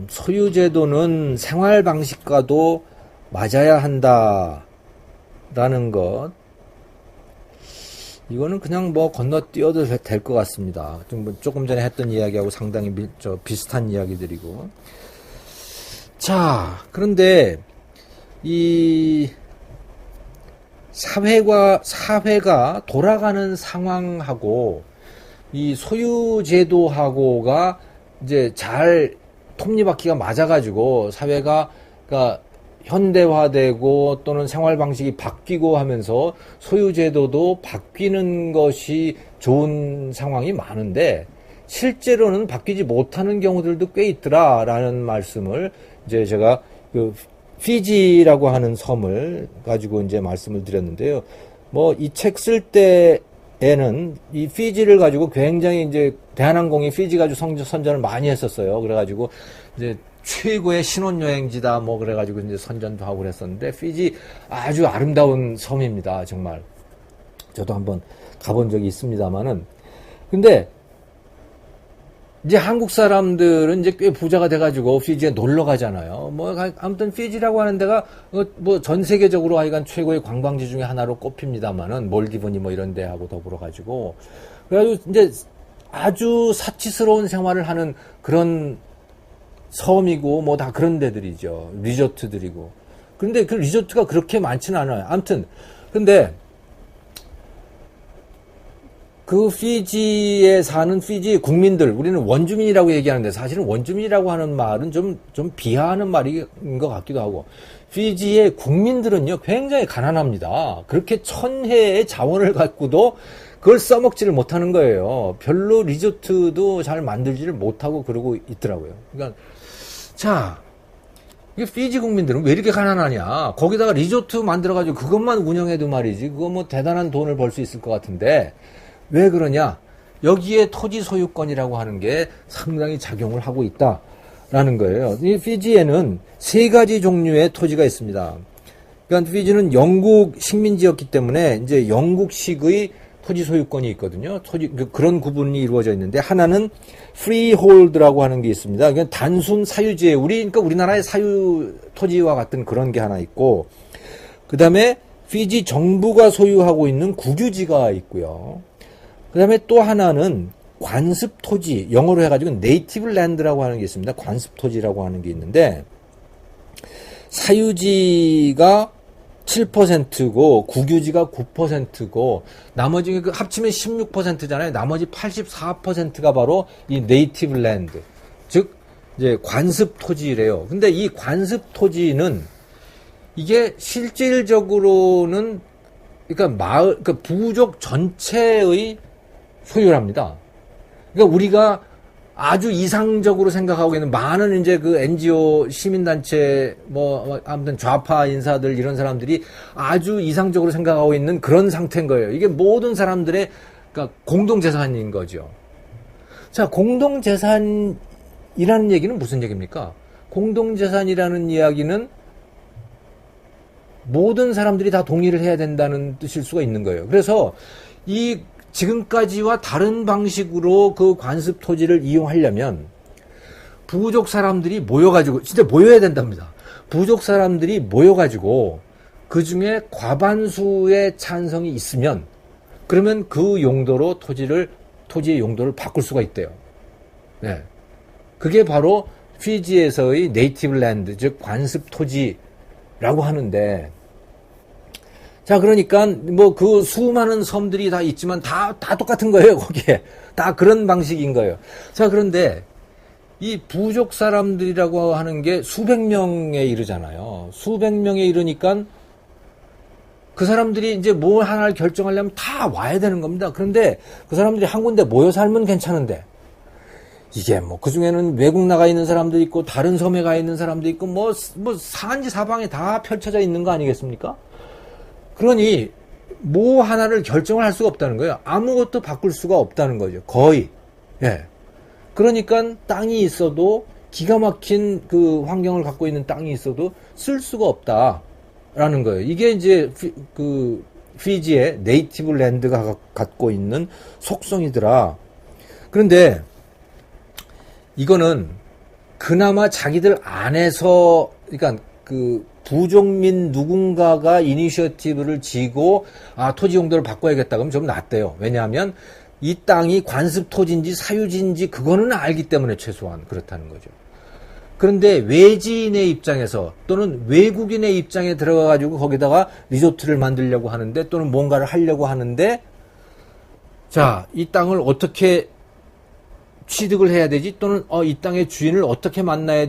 소유제도는 생활 방식과도 맞아야 한다라는 것. 이거는 그냥 뭐 건너뛰어도 될 것 같습니다. 조금 전에 했던 이야기하고 상당히 비슷한 이야기들이고. 자, 그런데 이 사회가 돌아가는 상황하고 이 소유제도하고가 이제 잘 톱니바퀴가 맞아가지고 사회가 그러니까 현대화되고 또는 생활 방식이 바뀌고 하면서 소유제도도 바뀌는 것이 좋은 상황이 많은데 실제로는 바뀌지 못하는 경우들도 꽤 있더라라는 말씀을 이제 제가 그 피지라고 하는 섬을 가지고 이제 말씀을 드렸는데요. 뭐 이 책 쓸 때에는 이 피지를 가지고 굉장히 이제 대한항공이 피지 가지고 선전을 많이 했었어요. 그래가지고 이제 최고의 신혼여행지다 뭐 그래가지고 이제 선전도 하고 그랬었는데 피지 아주 아름다운 섬입니다. 정말 저도 한번 가본 적이 있습니다만은 근데 이제 한국 사람들은 이제 꽤 부자가 돼가지고 피지에 놀러 가잖아요. 뭐 아무튼 피지라고 하는 데가 뭐 전 세계적으로 하여간 최고의 관광지 중에 하나로 꼽힙니다만은 몰디브니 뭐 이런 데하고 더불어 가지고 그래가지고 이제 아주 사치스러운 생활을 하는 그런 섬이고 뭐 다 그런 데들이죠. 리조트들이고. 그런데 그 리조트가 그렇게 많지는 않아요. 아무튼 근데 그 피지에 사는 피지 국민들, 우리는 원주민이라고 얘기하는데 사실은 원주민이라고 하는 말은 좀 비하하는 말인 것 같기도 하고 피지의 국민들은요 굉장히 가난합니다. 그렇게 천혜의 자원을 갖고도 그걸 써먹지를 못하는 거예요. 별로 리조트도 잘 만들지를 못하고 그러고 있더라고요. 그러니까 자, 이 피지 국민들은 왜 이렇게 가난하냐? 거기다가 리조트 만들어가지고 그것만 운영해도 말이지. 그거 뭐 대단한 돈을 벌 수 있을 것 같은데 왜 그러냐? 여기에 토지 소유권이라고 하는 게 상당히 작용을 하고 있다라는 거예요. 이 피지에는 세 가지 종류의 토지가 있습니다. 그러니까 피지는 영국 식민지였기 때문에 이제 영국식의 토지 소유권이 있거든요. 그런 구분이 이루어져 있는데 하나는 freehold라고 하는 게 있습니다. 그러니까 단순 사유지에 그러니까 우리나라의 사유 토지와 같은 그런 게 하나 있고 그 다음에 피지 정부가 소유하고 있는 국유지가 있고요. 그 다음에 또 하나는 관습 토지, 영어로 해가지고 네이티브 랜드라고 하는 게 있습니다. 관습 토지라고 하는 게 있는데 사유지가 7%고 국유지가 9%고 나머지 합치면 16%잖아요. 나머지 84%가 바로 이 네이티브 랜드, 즉 이제 관습 토지래요. 근데 이 관습 토지는 이게 실질적으로는 그러니까 부족 전체의 소유랍니다. 그러니까 우리가 아주 이상적으로 생각하고 있는 많은 이제 그 NGO 시민단체 뭐 아무튼 좌파 인사들 이런 사람들이 아주 이상적으로 생각하고 있는 그런 상태인 거예요. 이게 모든 사람들의 그러니까 공동재산인 거죠. 자, 공동재산이라는 얘기는 무슨 얘기입니까? 공동재산이라는 이야기는 모든 사람들이 다 동의를 해야 된다는 뜻일 수가 있는 거예요. 그래서 이 지금까지와 다른 방식으로 그 관습 토지를 이용하려면 부족 사람들이 모여가지고 진짜 모여야 된답니다. 부족 사람들이 모여가지고 그 중에 과반수의 찬성이 있으면 그러면 그 용도로 토지의 용도를 바꿀 수가 있대요. 네. 그게 바로 피지에서의 네이티브 랜드, 즉 관습 토지라고 하는데 자, 그러니까, 뭐, 그 수많은 섬들이 다 있지만 다 똑같은 거예요, 거기에. 다 그런 방식인 거예요. 자, 그런데, 이 부족 사람들이라고 하는 게 수백 명에 이르잖아요. 수백 명에 이르니까 그 사람들이 이제 뭐 하나를 결정하려면 다 와야 되는 겁니다. 그런데 그 사람들이 한 군데 모여 살면 괜찮은데, 이게 뭐, 그 중에는 외국 나가 있는 사람도 있고, 다른 섬에 가 있는 사람도 있고, 뭐, 산지 사방에 다 펼쳐져 있는 거 아니겠습니까? 그러니 뭐 하나를 결정을 할 수가 없다는 거예요. 아무것도 바꿀 수가 없다는 거죠. 거의. 예. 그러니까 땅이 있어도 기가 막힌 그 환경을 갖고 있는 땅이 있어도 쓸 수가 없다라는 거예요. 이게 이제 그 피지의 네이티브 랜드가 갖고 있는 속성이더라. 그런데 이거는 그나마 자기들 안에서, 그러니까 그 부족민 누군가가 이니셔티브를 지고 토지 용도를 바꿔야겠다 그러면 좀 낫대요. 왜냐하면 이 땅이 관습 토지인지 사유지인지 그거는 알기 때문에 최소한 그렇다는 거죠. 그런데 외지인의 입장에서 또는 외국인의 입장에 들어가 가지고 거기다가 리조트를 만들려고 하는데 또는 뭔가를 하려고 하는데, 자, 이 땅을 어떻게 취득을 해야 되지? 또는 이 땅의 주인을 어떻게 만나야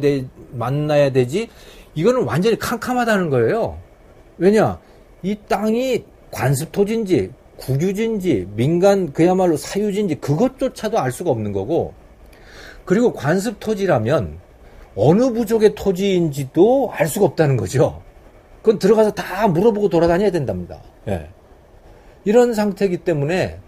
되지? 이거는 완전히 캄캄하다는 거예요. 왜냐? 이 땅이 관습 토지인지 국유지인지 민간 그야말로 사유지인지 그것조차도 알 수가 없는 거고, 그리고 관습 토지라면 어느 부족의 토지인지도 알 수가 없다는 거죠. 그건 들어가서 다 물어보고 돌아다녀야 된답니다. 예. 이런 상태이기 때문에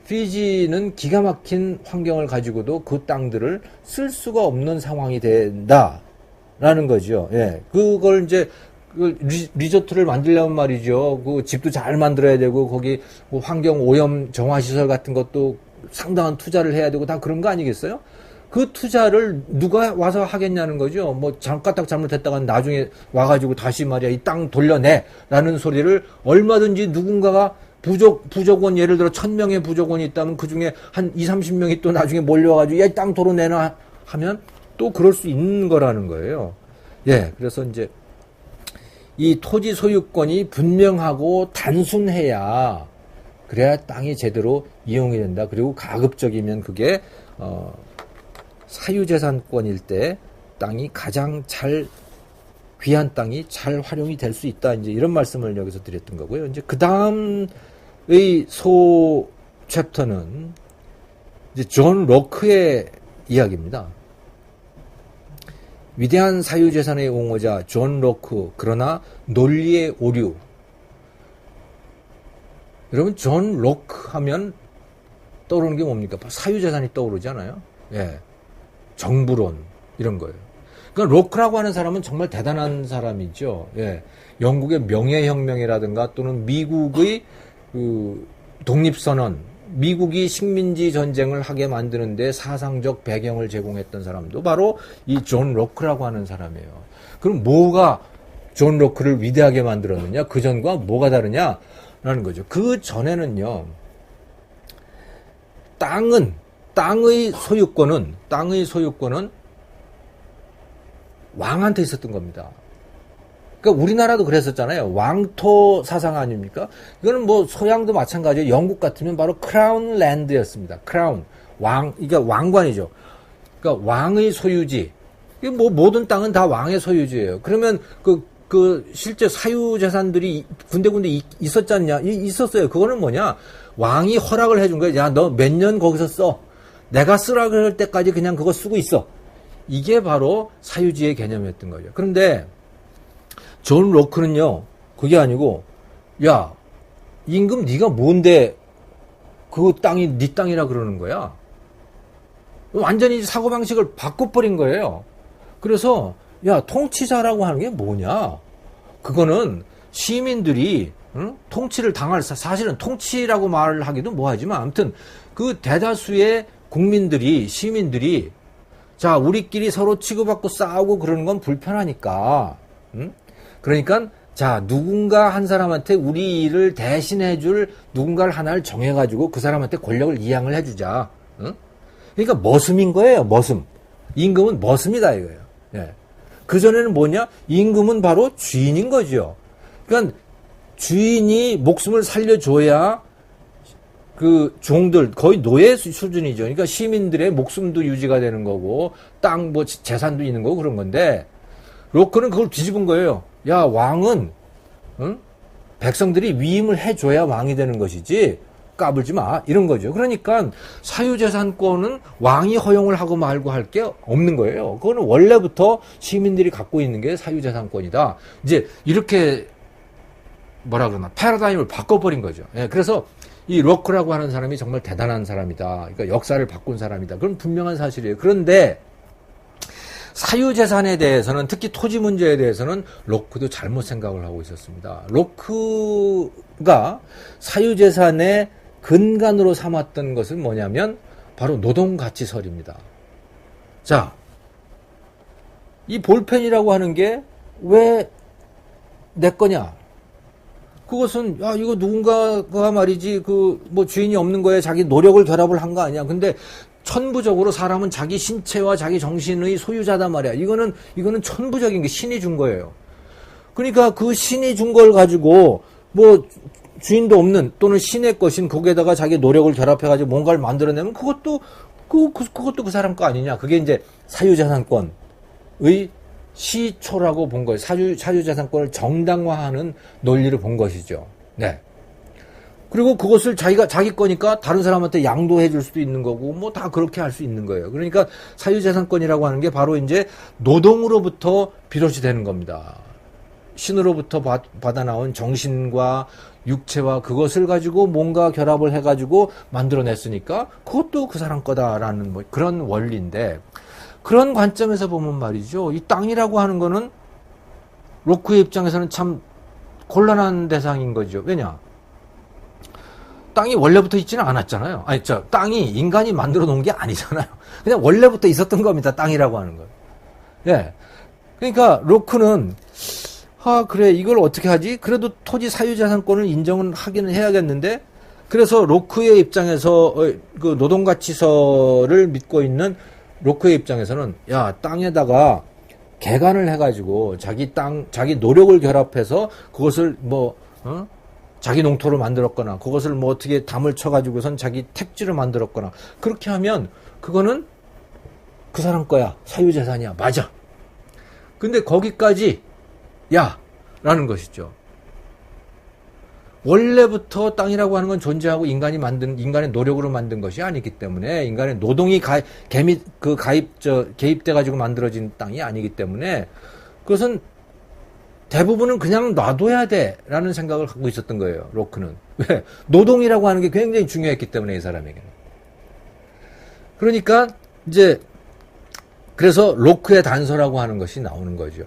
피지는 기가 막힌 환경을 가지고도 그 땅들을 쓸 수가 없는 상황이 된다라는 거죠. 예. 그걸 이제 리조트를 만들려면 말이죠. 그 집도 잘 만들어야 되고 거기 뭐 환경 오염 정화 시설 같은 것도 상당한 투자를 해야 되고 다 그런 거 아니겠어요? 그 투자를 누가 와서 하겠냐는 거죠. 뭐 까딱 잘못했다가 나중에 와가지고 다시 말이야 이 땅 돌려내라는 소리를 얼마든지 누군가가 부족원 예를 들어 1000명의 부족원이 있다면 그 중에 한 20-30명이 또 나중에 몰려와가지고 야, 이 땅 도로 내놔 하면 또 그럴 수 있는 거라는 거예요. 예, 그래서 이제 이 토지 소유권이 분명하고 단순해야 그래야 땅이 제대로 이용이 된다. 그리고 가급적이면 그게 사유재산권일 때 땅이 가장 귀한 땅이 잘 활용이 될 수 있다. 이제 이런 말씀을 여기서 드렸던 거고요. 이제 그 다음의 소 챕터는 이제 존 로크의 이야기입니다. 위대한 사유재산의 옹호자 존 로크, 그러나 논리의 오류. 여러분, 존 로크 하면 떠오르는 게 뭡니까? 사유재산이 떠오르잖아요. 예. 정부론, 이런 거예요. 그러니까 로크라고 하는 사람은 정말 대단한 사람이죠. 예. 영국의 명예혁명이라든가 또는 미국의 그 독립선언, 미국이 식민지 전쟁을 하게 만드는데 사상적 배경을 제공했던 사람도 바로 이 존 로크라고 하는 사람이에요. 그럼 뭐가 존 로크를 위대하게 만들었느냐? 그 전과 뭐가 다르냐라는 거죠. 그 전에는요, 땅의 소유권은 왕한테 있었던 겁니다. 그러니까 우리나라도 그랬었잖아요. 왕토 사상 아닙니까? 이거는 뭐 서양도 마찬가지예요. 영국 같으면 바로 크라운 랜드였습니다. 크라운, 왕, 이게 왕관이죠. 그러니까 왕의 소유지. 이게 뭐 모든 땅은 다 왕의 소유지예요. 그러면 실제 사유재산들이 군데군데 있었지 않냐? 있었어요. 그거는 뭐냐? 왕이 허락을 해준 거예요. 야, 너 몇 년 거기서 써. 내가 쓰라 그럴 때까지 그냥 그거 쓰고 있어. 이게 바로 사유지의 개념이었던 거죠. 그런데 존 로크는요, 그게 아니고, 야, 임금 네가 뭔데 그 땅이 네 땅이라 그러는 거야? 완전히 사고방식을 바꿔버린 거예요. 그래서 야, 통치자라고 하는 게 뭐냐? 그거는 시민들이 통치를 당할, 사실은 통치라고 말을 하기도 뭐하지만 아무튼 그 대다수의 시민들이 자, 우리끼리 서로 치고받고 싸우고 그러는 건 불편하니까, 그러니까 자, 누군가 한 사람한테 우리 일을 대신해줄 누군가를 하나를 정해가지고 그 사람한테 권력을 이양을 해주자. 그러니까 머슴인 거예요. 머슴. 임금은 머슴이다 이거예요. 예. 그 전에는 뭐냐? 임금은 바로 주인인 거죠. 그러니까 주인이 목숨을 살려줘야 그 종들 거의 노예 수준이죠. 그러니까 시민들의 목숨도 유지가 되는 거고 땅 뭐 재산도 있는 거고 그런 건데, 로크는 그걸 뒤집은 거예요. 야, 왕은 백성들이 위임을 해줘야 왕이 되는 것이지 까불지 마, 이런 거죠. 그러니까 사유재산권은 왕이 허용을 하고 말고 할 게 없는 거예요. 그거는 원래부터 시민들이 갖고 있는 게 사유재산권이다. 이제 이렇게 뭐라 그러나 패러다임을 바꿔버린 거죠. 예, 그래서 이 로크라고 하는 사람이 정말 대단한 사람이다. 그러니까 역사를 바꾼 사람이다. 그건 분명한 사실이에요. 그런데 사유재산에 대해서는, 특히 토지 문제에 대해서는 로크도 잘못 생각을 하고 있었습니다. 로크가 사유재산의 근간으로 삼았던 것은 뭐냐면 바로 노동가치설입니다. 자, 이 볼펜이라고 하는 게 왜 내 거냐? 그것은 이거 누군가가 말이지 뭐 주인이 없는 거에 자기 노력을 결합을 한 거 아니야. 근데 천부적으로 사람은 자기 신체와 자기 정신의 소유자단 말이야. 이거는 천부적인 게 신이 준 거예요. 그러니까 그 신이 준 걸 가지고 뭐 주인도 없는 또는 신의 것인 거기에다가 자기 노력을 결합해 가지고 뭔가를 만들어내면 그것도 그 사람 거 아니냐. 그게 이제 사유재산권의 시초라고 본 거예요. 사유재산권을 정당화하는 논리를 본 것이죠. 네. 그리고 그것을 자기 거니까 다른 사람한테 양도해 줄 수도 있는 거고, 뭐 다 그렇게 할 수 있는 거예요. 그러니까 사유재산권이라고 하는 게 바로 이제 노동으로부터 비롯이 되는 겁니다. 신으로부터 받아 나온 정신과 육체와 그것을 가지고 뭔가 결합을 해 가지고 만들어냈으니까 그것도 그 사람 거다라는 뭐 그런 원리인데, 그런 관점에서 보면 말이죠. 이 땅이라고 하는 거는 로크의 입장에서는 참 곤란한 대상인 거죠. 왜냐? 땅이 원래부터 있지는 않았잖아요. 땅이 인간이 만들어 놓은 게 아니잖아요. 그냥 원래부터 있었던 겁니다. 땅이라고 하는 건. 예. 그러니까 로크는 그래, 이걸 어떻게 하지? 그래도 토지 사유재산권을 인정은 하기는 해야겠는데, 그래서 로크의 입장에서 그 노동가치서를 믿고 있는 로크의 입장에서는 땅에다가 개간을 해가지고 자기 노력을 결합해서 그것을 자기 농토를 만들었거나 그것을 뭐 어떻게 담을 쳐가지고선 자기 택지를 만들었거나 그렇게 하면 그거는 그 사람 거야. 사유재산이야. 맞아. 근데 거기까지 라는 것이죠. 원래부터 땅이라고 하는 건 존재하고 인간의 노력으로 만든 것이 아니기 때문에, 인간의 노동이 개입돼가지고 만들어진 땅이 아니기 때문에, 그것은 대부분은 그냥 놔둬야 돼 라는 생각을 갖고 있었던 거예요. 로크는. 왜? 노동이라고 하는 게 굉장히 중요했기 때문에, 이 사람에게는. 그러니까 이제 그래서 로크의 단서라고 하는 것이 나오는 거죠.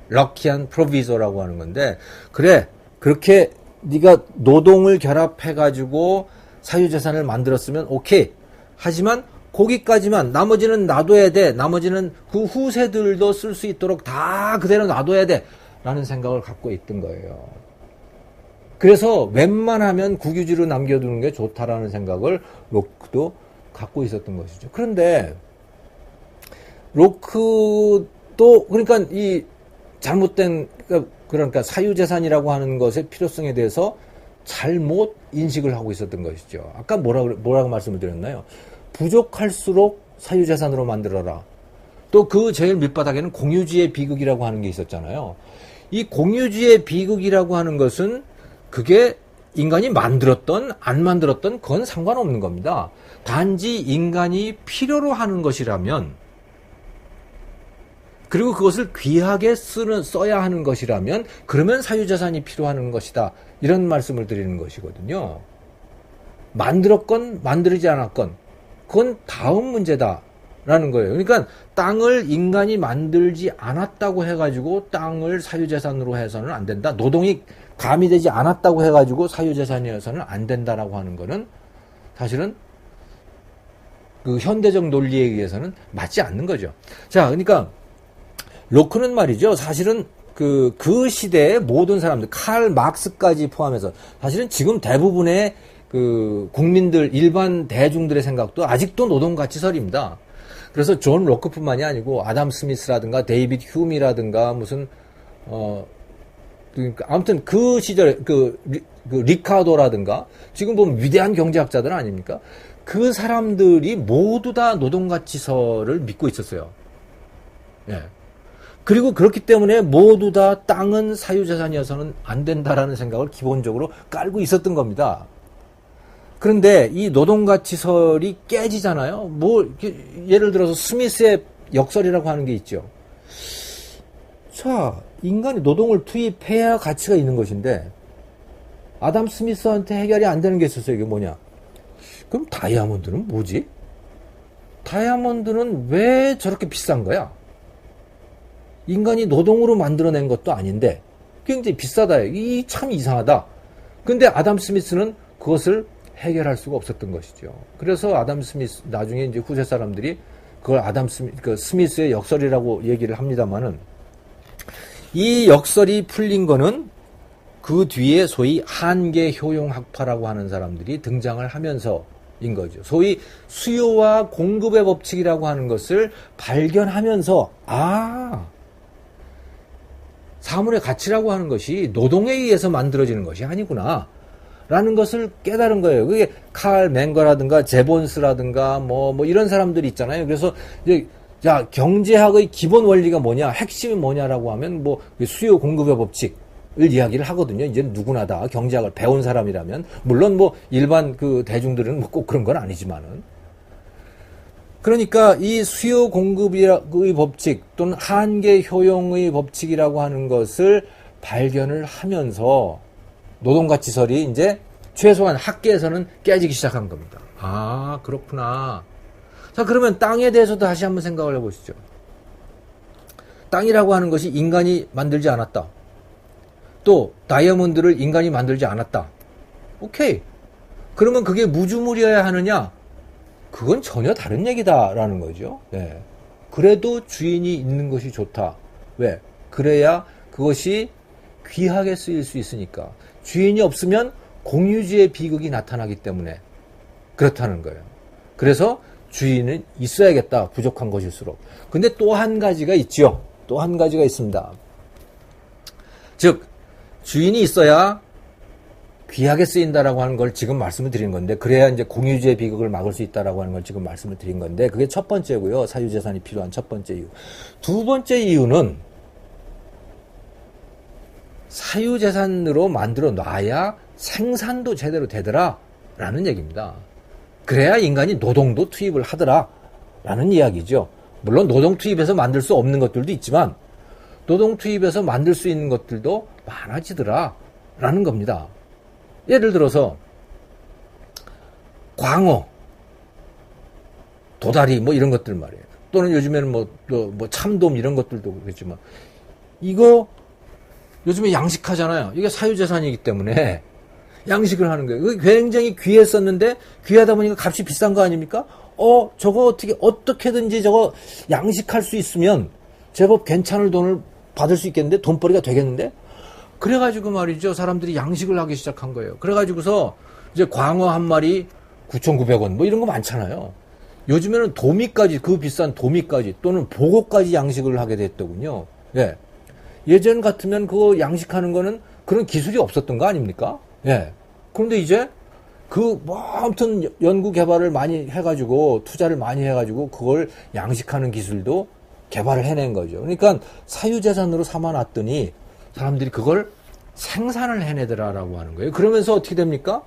럭키한 프로비소라고 하는 건데, 그래, 그렇게 네가 노동을 결합해가지고 사유재산을 만들었으면 오케이. 하지만 거기까지만, 나머지는 놔둬야 돼. 나머지는 그 후세들도 쓸 수 있도록 다 그대로 놔둬야 돼. 라는 생각을 갖고 있던 거예요. 그래서 웬만하면 국유지로 남겨두는 게 좋다라는 생각을 로크도 갖고 있었던 것이죠. 그런데 로크도, 그러니까 이 잘못된, 그러니까 사유재산이라고 하는 것의 필요성에 대해서 잘못 인식을 하고 있었던 것이죠. 아까 뭐라고 말씀을 드렸나요? 부족할수록 사유재산으로 만들어라. 또 그 제일 밑바닥에는 공유지의 비극이라고 하는 게 있었잖아요. 이 공유지의 비극이라고 하는 것은 그게 인간이 만들었던 안 만들었던 그건 상관없는 겁니다. 단지 인간이 필요로 하는 것이라면, 그리고 그것을 귀하게 써야 하는 것이라면, 그러면 사유재산이 필요한 것이다. 이런 말씀을 드리는 것이거든요. 만들었건 만들지 않았건 그건 다음 문제다라는 거예요. 그러니까 땅을 인간이 만들지 않았다고 해가지고 땅을 사유재산으로 해서는 안 된다. 노동이 가미되지 않았다고 해가지고 사유재산이어서는 안 된다라고 하는 거는 사실은 그 현대적 논리에 의해서는 맞지 않는 거죠. 자, 그러니까 로크는 말이죠. 사실은 그 시대의 모든 사람들, 칼 막스까지 포함해서 사실은 지금 대부분의 그 국민들, 일반 대중들의 생각도 아직도 노동가치설입니다. 그래서 존 로크뿐만이 아니고 아담 스미스라든가 데이빗 휴미라든가 무슨 그러니까 아무튼 그 시절에 그 리카도라든가 지금 보면 위대한 경제학자들 아닙니까? 그 사람들이 모두 다 노동가치설을 믿고 있었어요. 예. 그리고 그렇기 때문에 모두 다 땅은 사유재산이어서는 안 된다라는 생각을 기본적으로 깔고 있었던 겁니다. 그런데 이 노동가치설이 깨지잖아요. 뭐 예를 들어서 스미스의 역설이라고 하는 게 있죠. 자, 인간이 노동을 투입해야 가치가 있는 것인데 아담 스미스한테 해결이 안 되는 게 있었어요. 이게 뭐냐? 그럼 다이아몬드는 뭐지? 다이아몬드는 왜 저렇게 비싼 거야? 인간이 노동으로 만들어낸 것도 아닌데 굉장히 비싸다. 이 참 이상하다. 근데 아담 스미스는 그것을 해결할 수가 없었던 것이죠. 그래서 아담 스미스 나중에 이제 후세 사람들이 그걸 스미스의 역설이라고 얘기를 합니다만은, 이 역설이 풀린 거는 그 뒤에 소위 한계 효용학파라고 하는 사람들이 등장을 하면서인 거죠. 소위 수요와 공급의 법칙이라고 하는 것을 발견하면서, 사물의 가치라고 하는 것이 노동에 의해서 만들어지는 것이 아니구나 라는 것을 깨달은 거예요. 그게 칼 맹거라든가 제본스라든가 뭐 이런 사람들이 있잖아요. 그래서 이제 경제학의 기본 원리가 뭐냐, 핵심이 뭐냐라고 하면 수요 공급의 법칙을 이야기를 하거든요. 이제 누구나 다 경제학을 배운 사람이라면, 물론 일반 그 대중들은 꼭 그런 건 아니지만은. 그러니까 이 수요 공급의 법칙 또는 한계 효용의 법칙이라고 하는 것을 발견을 하면서 노동가치설이 이제 최소한 학계에서는 깨지기 시작한 겁니다. 그렇구나. 자, 그러면 땅에 대해서도 다시 한번 생각을 해보시죠. 땅이라고 하는 것이 인간이 만들지 않았다. 또 다이아몬드를 인간이 만들지 않았다. 오케이. 그러면 그게 무주물이어야 하느냐? 그건 전혀 다른 얘기다라는 거죠. 네. 그래도 주인이 있는 것이 좋다. 왜? 그래야 그것이 귀하게 쓰일 수 있으니까. 주인이 없으면 공유지의 비극이 나타나기 때문에 그렇다는 거예요. 그래서 주인은 있어야겠다. 부족한 것일수록. 근데 또 한 가지가 있죠. 또 한 가지가 있습니다. 즉, 주인이 있어야 귀하게 쓰인다라고 하는 걸 지금 말씀을 드린 건데, 그래야 이제 공유지의 비극을 막을 수 있다라고 하는 걸 지금 말씀을 드린 건데, 그게 첫 번째고요. 사유재산이 필요한 첫 번째 이유. 두 번째 이유는 사유재산으로 만들어 놔야 생산도 제대로 되더라 라는 얘기입니다. 그래야 인간이 노동도 투입을 하더라 라는 이야기죠. 물론 노동 투입해서 만들 수 없는 것들도 있지만 노동 투입해서 만들 수 있는 것들도 많아지더라 라는 겁니다. 예를 들어서 광어, 도다리 이런 것들 말이에요. 또는 요즘에는 참돔 이런 것들도 그렇지만, 이거 요즘에 양식하잖아요. 이게 사유재산이기 때문에 양식을 하는 거예요. 그게 굉장히 귀했었는데 귀하다 보니까 값이 비싼 거 아닙니까? 저거 어떻게든지 저거 양식할 수 있으면 제법 괜찮을 돈을 받을 수 있겠는데, 돈벌이가 되겠는데? 그래가지고 말이죠. 사람들이 양식을 하기 시작한 거예요. 그래가지고서 이제 광어 한 마리 9,900원 이런 거 많잖아요. 요즘에는 도미까지, 그 비싼 도미까지 또는 보고까지 양식을 하게 됐더군요. 예. 예전 같으면 그거 양식하는 거는 그런 기술이 없었던 거 아닙니까? 예. 그런데 이제 아무튼 연구 개발을 많이 해가지고 투자를 많이 해가지고 그걸 양식하는 기술도 개발을 해낸 거죠. 그러니까 사유재산으로 삼아놨더니 사람들이 그걸 생산을 해내더라라고 하는 거예요. 그러면서 어떻게 됩니까?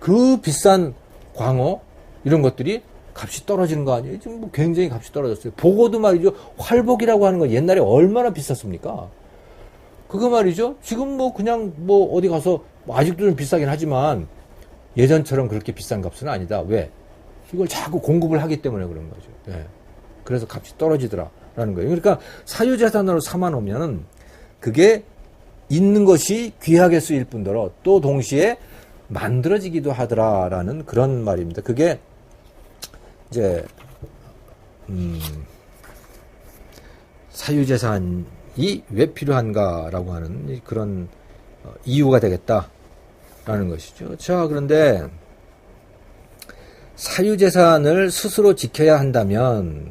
그 비싼 광어 이런 것들이 값이 떨어지는 거 아니에요? 지금 굉장히 값이 떨어졌어요. 보고도 말이죠. 활복이라고 하는 건 옛날에 얼마나 비쌌습니까? 그거 말이죠. 지금 그냥 어디 가서 아직도 좀 비싸긴 하지만 예전처럼 그렇게 비싼 값은 아니다. 왜? 이걸 자꾸 공급을 하기 때문에 그런 거죠. 예. 그래서 값이 떨어지더라라는 거예요. 그러니까 사유재산으로 삼아놓으면 그게 있는 것이 귀하게 쓰일 뿐더러 또 동시에 만들어지기도 하더라라는 그런 말입니다. 그게 이제 사유재산이 왜 필요한가라고 하는 그런 이유가 되겠다라는 것이죠. 자, 그런데 사유재산을 스스로 지켜야 한다면,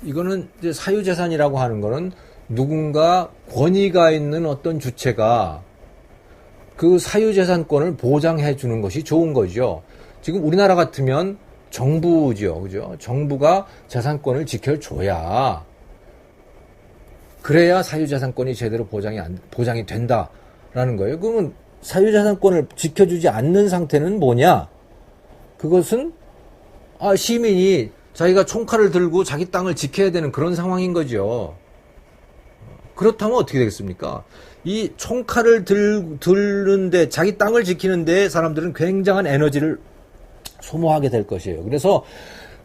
이거는 이제 사유재산이라고 하는 거는 누군가 권위가 있는 어떤 주체가 그 사유재산권을 보장해 주는 것이 좋은 거죠. 지금 우리나라 같으면 정부죠. 그죠? 정부가 재산권을 지켜줘야, 그래야 사유재산권이 제대로 보장이 된다라는 거예요. 그러면 사유재산권을 지켜주지 않는 상태는 뭐냐? 그것은 시민이 자기가 총칼을 들고 자기 땅을 지켜야 되는 그런 상황인 거죠. 그렇다면 어떻게 되겠습니까? 이 총칼을 들는데, 자기 땅을 지키는데 사람들은 굉장한 에너지를 소모하게 될 것이에요. 그래서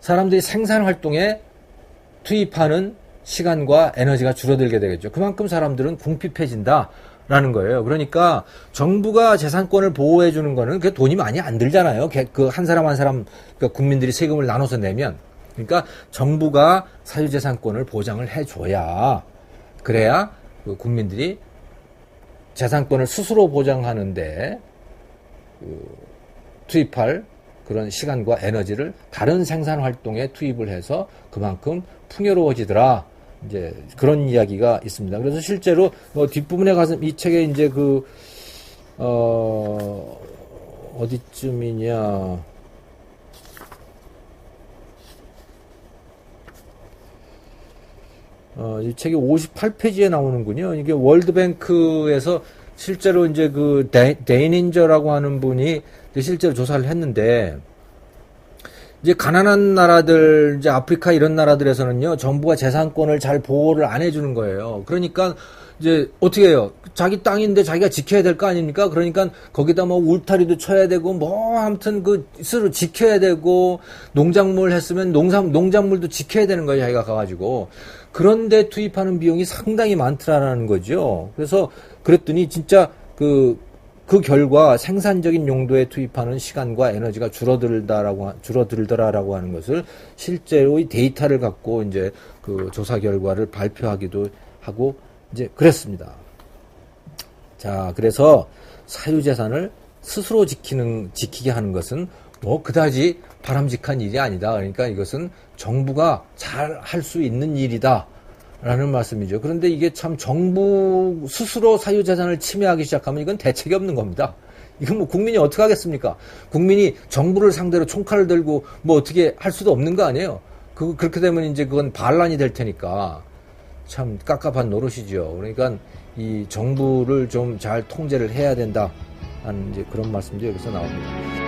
사람들이 생산 활동에 투입하는 시간과 에너지가 줄어들게 되겠죠. 그만큼 사람들은 궁핍해진다 라는 거예요. 그러니까 정부가 재산권을 보호해 주는 거는 그 돈이 많이 안 들잖아요. 그 한 사람 한 사람 그러니까 국민들이 세금을 나눠서 내면. 그러니까 정부가 사유재산권을 보장을 해줘야 그래야 그 국민들이 재산권을 스스로 보장하는데 투입할 그런 시간과 에너지를 다른 생산 활동에 투입을 해서 그만큼 풍요로워지더라. 이제 그런 이야기가 있습니다. 그래서 실제로 뒷부분에 가서 이 책에 이제 어디쯤이냐. 이 책이 58페이지에 나오는군요. 이게 월드뱅크에서 실제로 이제 데이닌저라고 하는 분이 실제로 조사를 했는데, 이제 가난한 나라들, 이제 아프리카 이런 나라들에서는요, 정부가 재산권을 잘 보호를 안 해주는 거예요. 그러니까 이제 어떻게 해요? 자기 땅인데 자기가 지켜야 될 거 아닙니까? 그러니까 거기다 뭐 울타리도 쳐야 되고, 아무튼 스스로 지켜야 되고, 농작물 했으면 농작물도 지켜야 되는 거예요, 자기가 가가지고. 그런데 투입하는 비용이 상당히 많더라라는 거죠. 그래서 그랬더니 진짜 그 결과 생산적인 용도에 투입하는 시간과 에너지가 줄어들더라라고 하는 것을 실제로의 데이터를 갖고 이제 그 조사 결과를 발표하기도 하고 이제 그랬습니다. 자, 그래서 사유재산을 스스로 지키게 하는 것은 그다지 바람직한 일이 아니다. 그러니까 이것은 정부가 잘 할 수 있는 일이다. 라는 말씀이죠. 그런데 이게 참 정부 스스로 사유재산을 침해하기 시작하면 이건 대책이 없는 겁니다. 이건 뭐 국민이 어떻게 하겠습니까? 국민이 정부를 상대로 총칼을 들고 뭐 어떻게 할 수도 없는 거 아니에요? 그렇게 되면 이제 그건 반란이 될 테니까 참 깝깝한 노릇이죠. 그러니까 이 정부를 좀 잘 통제를 해야 된다. 하는 이제 그런 말씀도 여기서 나옵니다.